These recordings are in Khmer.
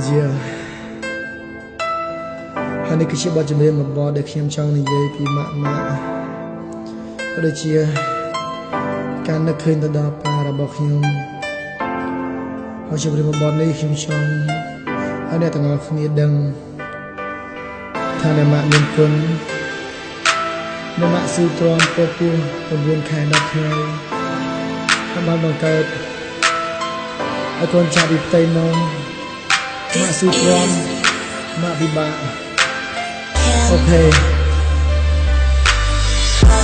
Yeah ហើយនេះគឺជាបទចម្រៀងមួយបទដែលខ្ញុំចង់និយាយពីម៉ាក់ក៏ដូចជាការនឹកឃើញទៅដល់ប៉ារបស់ខ្ញុំហើយចម្រៀងមួយបទនេះខ្ញុំចង់ឲ្យអ្នកទាំងអស់គ្នាដឹងថាអ្នកម៉ាក់មានគុណអ្នកម៉ាក់ស៊ូទ្រាំពោះពោះ9ខែ10ថ្ងៃហើយបានបង្កើតឲ្យកូនចាស់ពីផ្ទៃមកម៉ាក់ស៊ូទ្រាំម៉ាក់ពិបាកអូខេ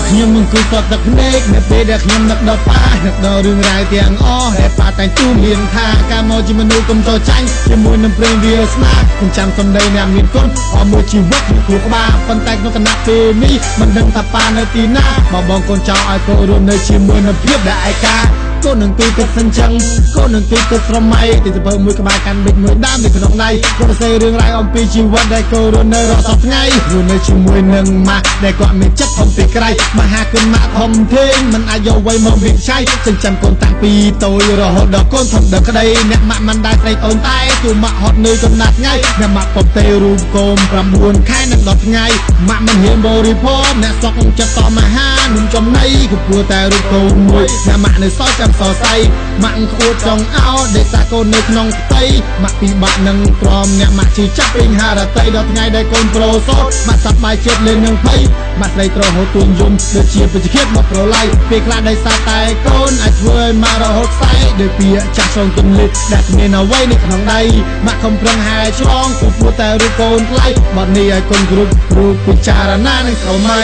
ខ្ញុំមិនគូសតទឹកភ្នែកនៅពេលដែលខ្ញុំនឹកដល់ប៉ានឹកដល់រឿងរ៉ាវទាំងអស់ដែលប៉ាតែងទូលមានថាការមកជាមនុស្សកុំតចាញ់ជាមួយនឹងព្រេងវាស្នាខ្ញុំចាំសំដីអ្នកមានគុណអស់មួយជីវិតគ្រូក្បាលប៉ុន្តែក្នុងគណៈពេលនេះមិនដឹងថាប៉ានៅទីណាបងកូនចៅឲ្យកូនរួមនៅជាមួយនឹងភាពដែលឯកាកូននឹងទីទឹកសិនចឹងកូននឹងទីទឹកស្រមៃទីសភៅមួយក្បាលកាន់បិចមួយដើមនៅក្នុងដៃកូនសរសេររឿងរ៉ាវអំពីជីវិតដែលកូនរស់នៅរាល់សប្តាហ៍ថ្ងៃរស់នៅជាមួយនឹងម៉ាក់ដែលគាត់មានចិត្តធំពីក្រៃមហាគុណម៉ាក់ធំធេងមិនអាចយកអ្វីមកវិច័យចិញ្ចឹមកូនតាំងពីតូចរហូតដល់កូនធំដល់ក្តីអ្នកម៉ាក់មិនដែលស្រីអូនតែទូម៉ាក់ហត់នៅកំណាត់ថ្ងៃអ្នកម៉ាក់ពពទេរូបកូន9ខែនិង10ថ្ងៃម៉ាក់មិនហ៊ានបរិភោគអ្នកសក់ចិត្តតមហានឹងចំណៃក៏ព្រោះតែរូបកូនមួយអ្នកម៉ាក់នៅសល់ចាំសរសៃម៉ាក់ក្អួតចង់អោដេសាកូននៅក្នុងផ្ទៃម៉ាក់ពិបាកនឹងព្រមអ្នកម៉ាក់ជឿចាប់ពេញហារតីដល់ថ្ងៃដែលកូនប្រូសូតម៉ាក់សប្បាយចិត្តលេងនឹងភ័យម៉ាក់ស្រីត្រហូតទួនយំដូចជាពេជ្រឃាតមកប្រឡាយពេលខ្លះដោយសារតែកូនអាចធ្វើឲ្យម៉ាក់រហូតខ្សែដោយពាក្យចាស់ស្រងទន្លិតដែលគ្មានអ្វីនៅក្នុងដៃម៉ាក់ខំប្រឹងហែឆ្លងព្រោះតែរូបកូនថ្លៃបាត់នេះឲ្យកូនគ្រប់រូបពិចារណានឹងស្រមៃ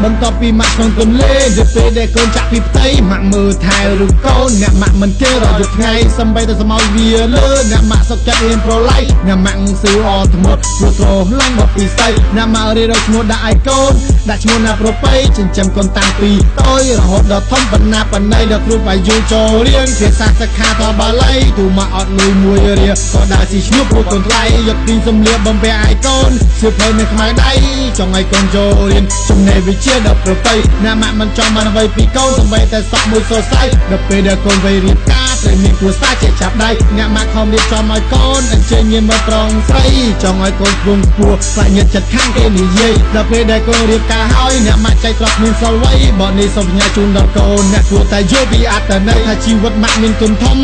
បន្ទាប់ពីម៉ាក់ក្នុងទន្លេទៅពេលដែលកូនចាក់ពីផ្ទៃម៉ាក់មើលថែរូបកូនអ្នកម៉ាក់មិនគេរយប់ថ្ងៃសំបីតែស្មោចវាលើអ្នកម៉ាក់សុខចិត្តរៀនប្រឡ័យអ្នកម៉ាក់ស៊ឺអត់ធ្មត់ព្រោះស្រឡាញ់មកពីស្អីអ្នកម៉ាក់រៀនរកឈ្មោះដាក់ឲ្យកូនដាក់ឈ្មោះណាប្រពៃចិញ្ចឹមកូនតាំងពីតូចរហូតដល់ធំបណ្ណាបណ្ណៃដល់គ្រូបាយយូចូលរៀនភាសាសិក្ខាតបាលីទូម៉ាក់អត់លុយមួយរៀលក៏ដើរស៊ីឈ្នួលព្រោះកូនថ្លៃយកទីសំលៀកបំពាក់ឲ្យកូនសៀវភៅនៅខ្មៅដៃចង់ឲ្យកូនចូលរៀនចំណេះវិជ្ជាដល់ប្រពៃណាម៉ាក់មិនចង់បានអ្វីពីកូនសំបីតែសក់មួយសរសៃដល់ពេលដែលកូនវ័យរៀបការត្រូវមានគ្រួសារជាចាប់ដៃអ្នកម៉ាក់ខំរៀបចំឲ្យកូនអញ្ជើញញៀនមកប្រងស្រីចង់ឲ្យកូនព្រមខ្ពស់ខ្លាចញាតិចិត្តខាងគេនិយាយដល់ពេលដែលកូនរៀបការហើយអ្នកម៉ាក់ចៃត្រប់មានសល់វ័យបើនេះសូមផ្ញើជូនដល់កូនអ្នកគួរតែយល់ពីអត្តន័យថាជីវិតម៉ាក់មានគុណធំ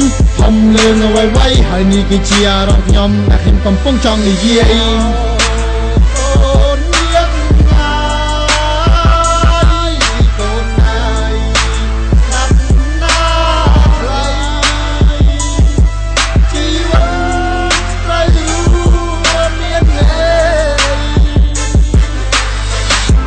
លើងអ្វីហើយនេះគឺជាអារម្មណ៍ខ្ញុំដែលខ្ញុំកំពុងចង់និយាយ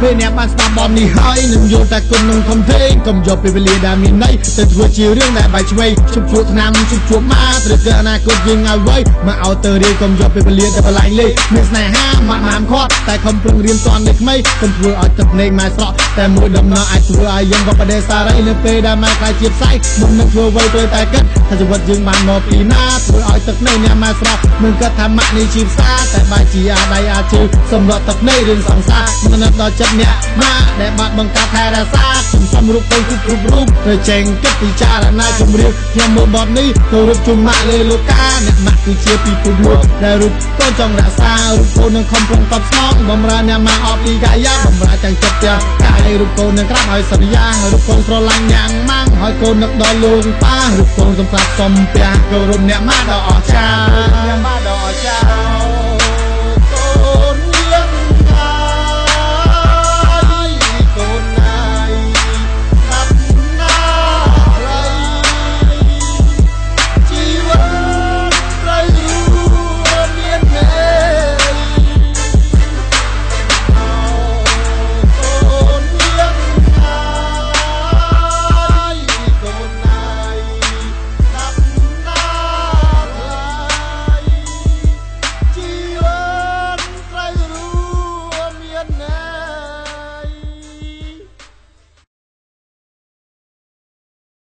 ពេលអ្នកបានស្ដាប់បទនេះហើយនឹងយល់តែគុណនឹងធំធេងកុំយកពេលវេលាដែលមានន័យទៅធ្វើជារឿងដែលបែកឆ្វេងជប់ជួបឆ្នាំជប់ជួបម៉ាត្រូវគឺអនាគតយើងឲ្យវៃមកឲ្យទៅរៀនកុំយកពេលវេលាទៅបលាញ់លេងមានស្នេហាម៉ាក់ម៉ាំខាត់តែខំប្រឹងរៀនតន់នៅក្មេងកុំធ្វើឲ្យទឹកភ្នែកម៉ែស្រក់តែមួយដំណើរអាចធ្វើឲ្យយើងបបដេសារីនៅពេលដែលម៉ែខ្លាចជាផ្សៃមុននឹងធ្វើអ្វីត្រូវតែគិតថាជីវិតយើងបានមកពីណាធ្វើឲ្យទឹកភ្នែកអ្នកម៉ែស្រក់មិនគិតថាម៉ាក់នេះជាផ្សាតែបែរជាអាដៃអាជើងសម្រាប់ទឹកភ្នែករឿងសង្សារមិននឹកដល់ចិត្តអ្នកម៉ាក់ដែលបានបង្កើតថែរក្សាសំរូបទៅគ្រប់រូបទៅចេញគិតពិចារណាជំរាបខ្ញុំមើលបទនេះទៅរូបជុំម៉ាក់លើលោកាអ្នកម៉ាក់គឺជាពីពុទ្ធមួយដែលរូបកូនចង់រក្សារូបកូននឹងខំប្រឹងតបស្នងបំរើអ្នកម៉ាក់អស់ពីកាយបំរើទាំងចិត្តទាំងកាយរូបកូននឹងក្រាបឲ្យសន្យារូបកូនស្រឡាញ់យ៉ាងម៉ាំងហើយកូននឹកដល់លោកប៉ារូបកូនសម្រាប់សំពះគោរពអ្នកម៉ាក់ដ៏អស្ចារ្យអ្នកម៉ាក់ដ៏អស្ចារ្យ